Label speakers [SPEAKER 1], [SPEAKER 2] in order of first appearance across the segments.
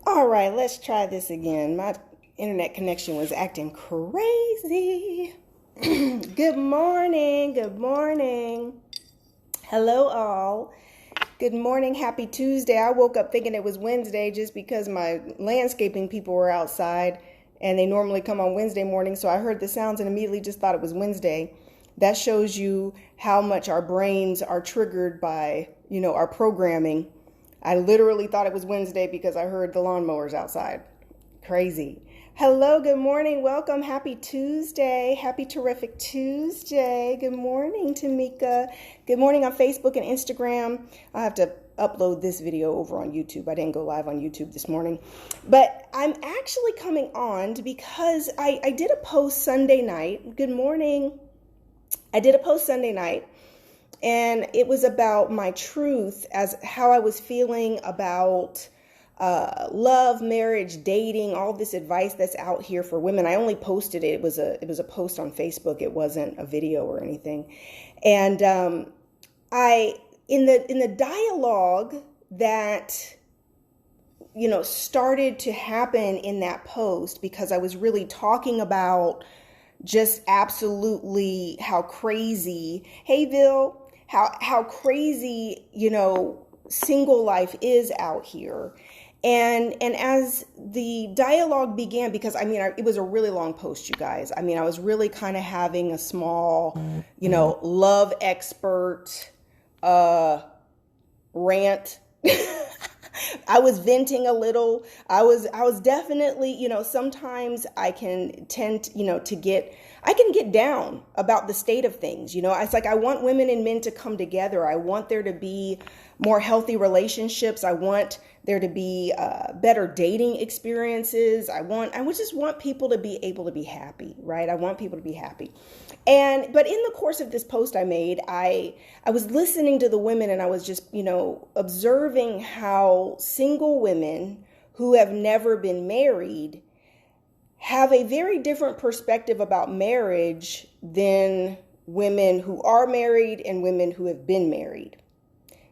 [SPEAKER 1] All right, let's try this again. My internet connection was acting crazy. Good morning. Good morning. Hello, all. Good morning. Happy Tuesday. I woke up thinking it was Wednesday just because my landscaping people were outside and they normally come on Wednesday morning. So I heard the sounds and immediately just thought it was Wednesday. That shows you how much our brains are triggered by, our programming. I literally thought it was Wednesday because I heard the lawnmowers outside. Crazy. Hello, good morning. Welcome. Happy Tuesday. Happy terrific Tuesday. Good morning, Tamika. Good morning on Facebook and Instagram. I have to upload this video over on YouTube. I didn't go live on YouTube this morning. But I'm actually coming on because I did a post Sunday night. Good morning. I did a post Sunday night. And it was about my truth as how I was feeling about love, marriage, dating, all this advice that's out here for women. I only posted it. It was a post on Facebook. It wasn't a video or anything. And in the dialogue that started to happen in that post, because I was really talking about just absolutely how crazy, hey Bill, how crazy, single life is out here. And as the dialogue began, because it was a really long post, you guys. I was really kind of having a small, love expert rant. I was venting a little. I was definitely, sometimes I can tend, I can get down about the state of things. It's like I want women and men to come together. I want there to be more healthy relationships. I want there to be better dating experiences. I just want people to be able to be happy, right? I want people to be happy. But in the course of this post I made, I was listening to the women and I was just, observing how single women who have never been married have a very different perspective about marriage than women who are married and women who have been married.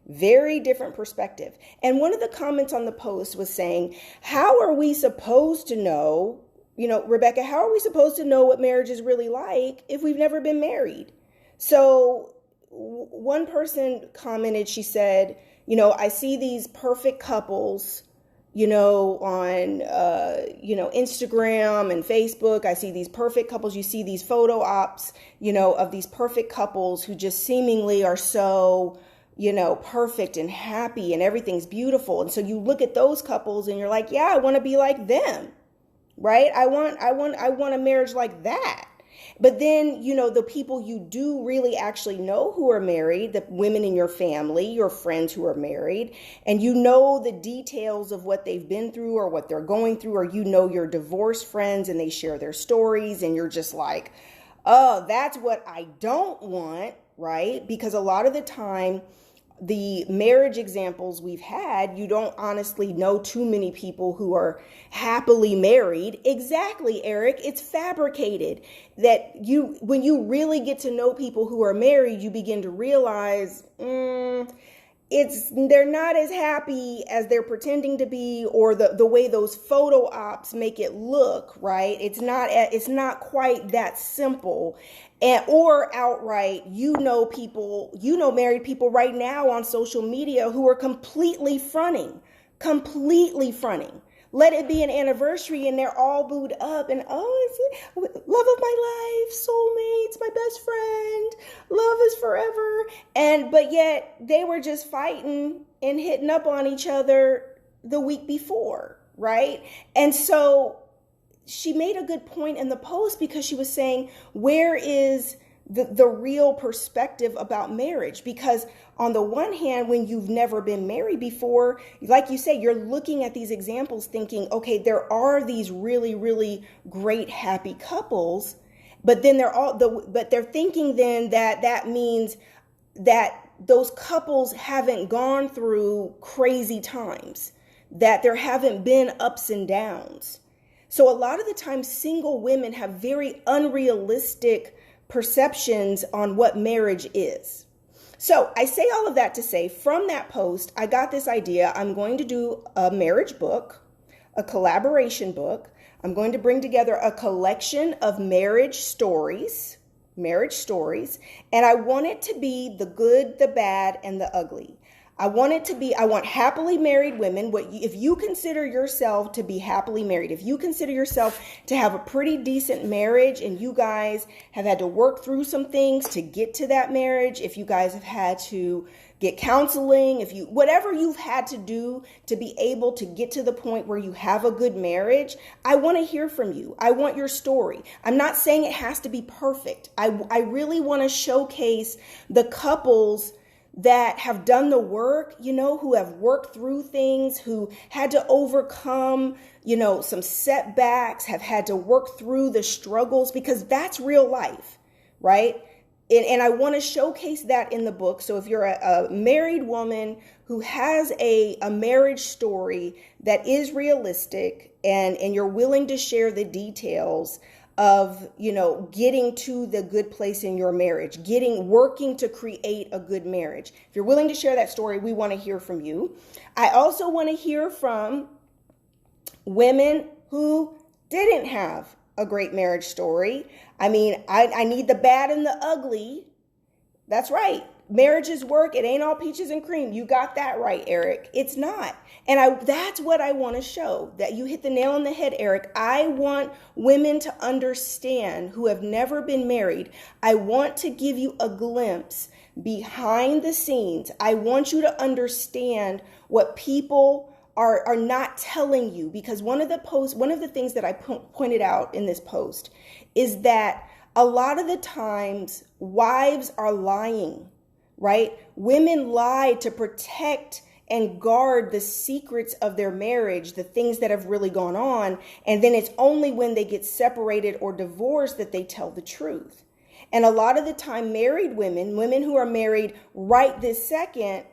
[SPEAKER 1] Very different perspective. And one of the comments on the post was saying, how are we supposed to know, Rebecca, how are we supposed to know what marriage is really like if we've never been married? So one person commented, she said, I see these perfect couples, on, Instagram and Facebook. I see these perfect couples. You see these photo ops, of these perfect couples who just seemingly are so, perfect and happy and everything's beautiful. And so you look at those couples and you're like, yeah, I want to be like them, right? I want a marriage like that. But then, the people you do really actually know who are married, the women in your family, your friends who are married, and the details of what they've been through or what they're going through, or your divorced friends and they share their stories and you're just like, oh, that's what I don't want, right? Because a lot of the time, the marriage examples we've had, you don't honestly know too many people who are happily married. Exactly, Eric. It's fabricated. That when you really get to know people who are married, you begin to realize they're not as happy as they're pretending to be, or the way those photo ops make it look, right? It's not quite that simple. Or outright, people, married people right now on social media who are completely fronting. Let it be an anniversary and they're all booed up and, it's love of my life, soulmates, my best friend, love is forever. But yet they were just fighting and hitting up on each other the week before, right? And so she made a good point in the post because she was saying, where is the real perspective about marriage? Because on the one hand, when you've never been married before, like you say, you're looking at these examples thinking, okay, there are these really, really great happy couples, but then they're thinking then that means that those couples haven't gone through crazy times, that there haven't been ups and downs. So a lot of the time, single women have very unrealistic perceptions on what marriage is. So I say all of that to say, from that post, I got this idea. I'm going to do a marriage book. a collaboration book. I'm going to bring together a collection of marriage stories, and I want it to be the good, the bad, and the ugly. I want happily married women. If you consider yourself to be happily married, if you consider yourself to have a pretty decent marriage and you guys have had to work through some things to get to that marriage, if you guys have had to get counseling, whatever you've had to do to be able to get to the point where you have a good marriage, I want to hear from you. I want your story. I'm not saying it has to be perfect. I really want to showcase the couples that have done the work, who have worked through things, who had to overcome, some setbacks, have had to work through the struggles, because that's real life, right? And I want to showcase that in the book. So if you're a married woman who has a marriage story that is realistic and you're willing to share the details of, getting to the good place in your marriage, working to create a good marriage. If you're willing to share that story, we want to hear from you. I also want to hear from women who didn't have a great marriage story. I need the bad and the ugly. That's right. Marriage is work. It ain't all peaches and cream. You got that right, Eric. It's not. And that's what I want to show, that you hit the nail on the head, Eric. I want women to understand who have never been married. I want to give you a glimpse behind the scenes. I want you to understand what people are not telling you, because one of the things that I pointed out in this post is that a lot of the times wives are lying, right? Women lie to protect and guard the secrets of their marriage, the things that have really gone on. And then it's only when they get separated or divorced that they tell the truth. And a lot of the time, married women who are married right this second,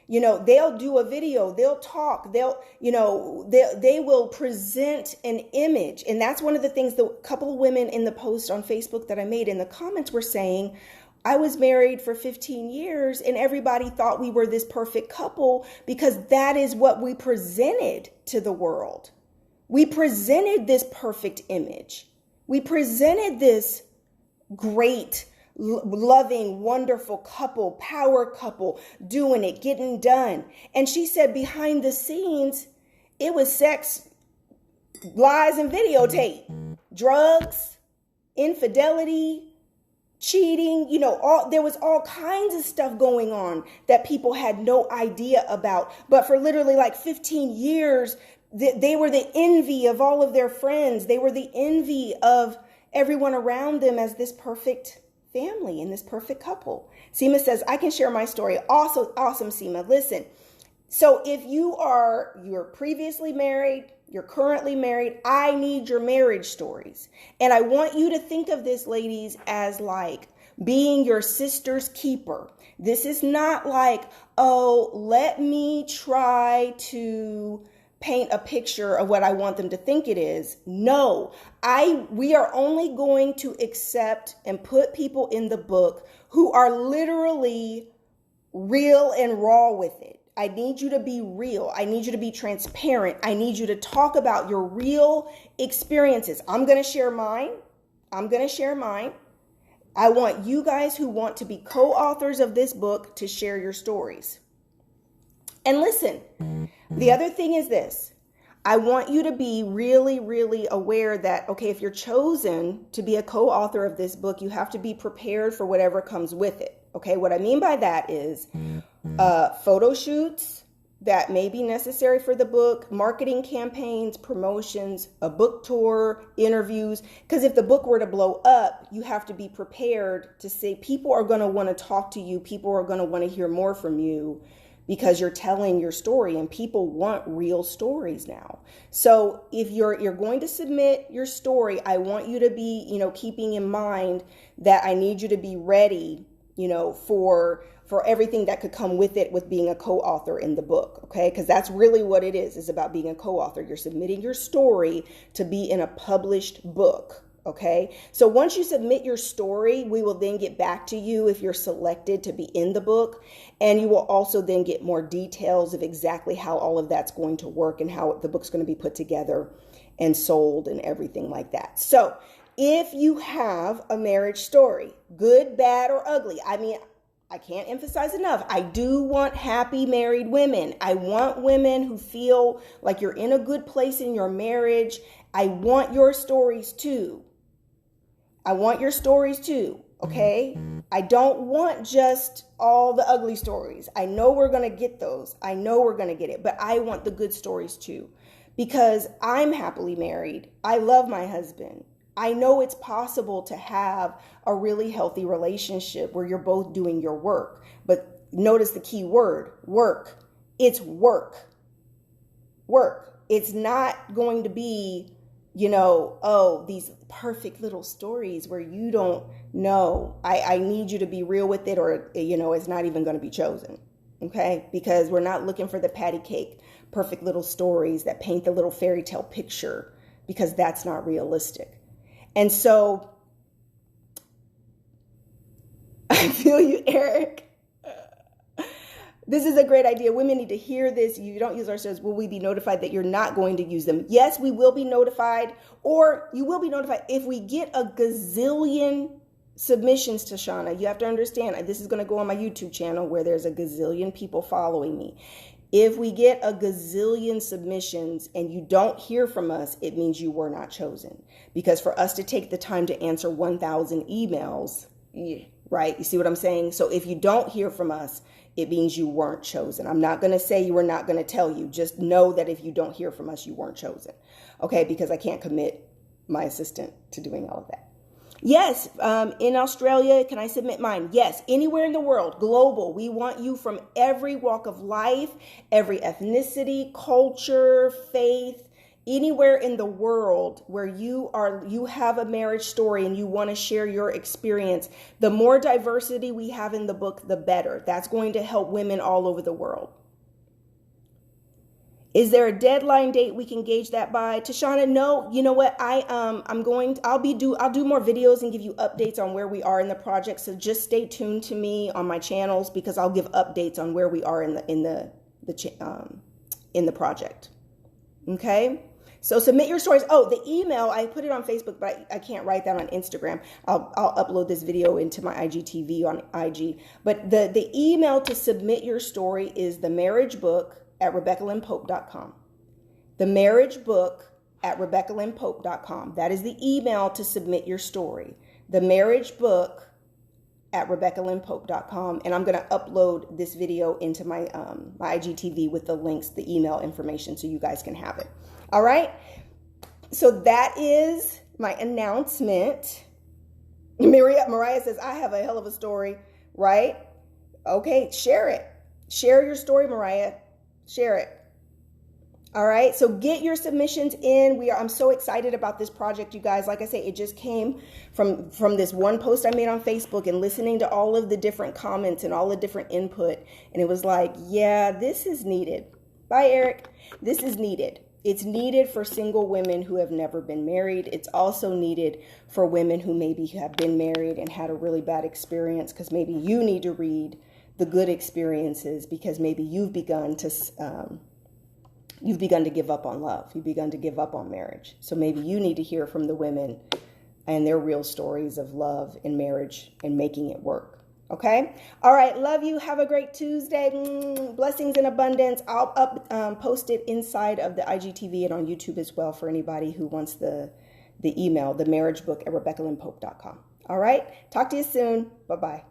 [SPEAKER 1] they'll do a video, they'll talk, they will present an image. And that's one of the things the couple of women in the post on Facebook that I made in the comments were saying. I was married for 15 years and everybody thought we were this perfect couple because that is what we presented to the world. We presented this perfect image. We presented this great, loving, wonderful couple, power couple, doing it, getting done. And she said behind the scenes, it was sex, lies, and videotape, drugs, infidelity, cheating, there was all kinds of stuff going on that people had no idea about. But for literally like 15 years, they were the envy of all of their friends. They were the envy of everyone around them as this perfect family and this perfect couple. Seema says, I can share my story. Also, awesome, Seema. Listen, so if you're previously married, you're currently married, I need your marriage stories. And I want you to think of this, ladies, as like being your sister's keeper. This is not like, oh, let me try to paint a picture of what I want them to think it is. No, we are only going to accept and put people in the book who are literally real and raw with it. I need you to be real. I need you to be transparent. I need you to talk about your real experiences. I'm going to share mine. I want you guys who want to be co-authors of this book to share your stories. And listen, the other thing is this. I want you to be really, really aware that, okay, if you're chosen to be a co-author of this book, you have to be prepared for whatever comes with it. Okay, what I mean by that is photo shoots that may be necessary for the book, marketing campaigns, promotions, a book tour, interviews. Because if the book were to blow up, you have to be prepared to say people are going to want to talk to you. People are going to want to hear more from you because you're telling your story, and people want real stories now. So if you're going to submit your story, I want you to be, keeping in mind that I need you to be ready, for everything that could come with it, with being a co-author in the book, okay? Because that's really what it is about being a co-author. You're submitting your story to be in a published book, Okay, so once you submit your story, we will then get back to you if you're selected to be in the book. And you will also then get more details of exactly how all of that's going to work and how the book's going to be put together and sold and everything like that. So if you have a marriage story, good, bad, or ugly, I mean, I can't emphasize enough. I do want happy married women. I want women who feel like you're in a good place in your marriage. I want your stories too. I want your stories too, okay? I don't want just all the ugly stories. I know we're going to get those. I know we're going to get it, but I want the good stories too, because I'm happily married. I love my husband. I know it's possible to have a really healthy relationship where you're both doing your work. But notice the key word, work. It's work. Work. It's not going to be, these perfect little stories where you don't know. I need you to be real with it, or, it's not even going to be chosen. Okay? Because we're not looking for the patty cake, perfect little stories that paint the little fairy tale picture, because that's not realistic. And so I feel you, Eric. This is a great idea. Women need to hear this. You don't use our shows. Will we be notified that you're not going to use them? Yes, we will be notified, or you will be notified if we get a gazillion submissions to Shauna. You have to understand, this is going to go on my YouTube channel where there's a gazillion people following me. If we get a gazillion submissions and you don't hear from us, it means you were not chosen. Because for us to take the time to answer 1,000 emails, right? You see what I'm saying? So if you don't hear from us, it means you weren't chosen. I'm not going to say you were not going to tell you. Just know that if you don't hear from us, you weren't chosen. Okay? Because I can't commit my assistant to doing all of that. Yes, in Australia, can I submit mine? Yes, anywhere in the world, global. We want you from every walk of life, every ethnicity, culture, faith, anywhere in the world where you have a marriage story and you want to share your experience. The more diversity we have in the book, the better. That's going to help women all over the world. Is there a deadline date we can gauge that by? Tashana, no. You know what? I'll do more videos and give you updates on where we are in the project. So just stay tuned to me on my channels, because I'll give updates on where we are in the project. Okay? So submit your stories. Oh, the email, I put it on Facebook, but I can't write that on Instagram. I'll upload this video into my IGTV on IG. But the email to submit your story is themarriagebook@RebeccaLynnPope.com. themarriagebook@RebeccaLynnPope.com. That is the email to submit your story. themarriagebook@RebeccaLynnPope.com. And I'm going to upload this video into my IGTV with the links, the email information, so you guys can have it. All right. So that is my announcement. Mariah says, I have a hell of a story, right? Okay, share it. Share your story, Mariah. Share it. All right. So get your submissions in. I'm so excited about this project, you guys. Like I say, it just came from this one post I made on Facebook and listening to all of the different comments and all the different input. And it was like, yeah, this is needed. Bye, Eric. This is needed. It's needed for single women who have never been married. It's also needed for women who maybe have been married and had a really bad experience, because maybe you need to read the good experiences, because maybe you've begun to give up on love. You've begun to give up on marriage. So maybe you need to hear from the women and their real stories of love and marriage and making it work. Okay. All right. Love you. Have a great Tuesday. Blessings in abundance. I'll post it inside of the IGTV and on YouTube as well for anybody who wants the email, themarriagebook@RebeccaLynnPope.com. All right. Talk to you soon. Bye-bye.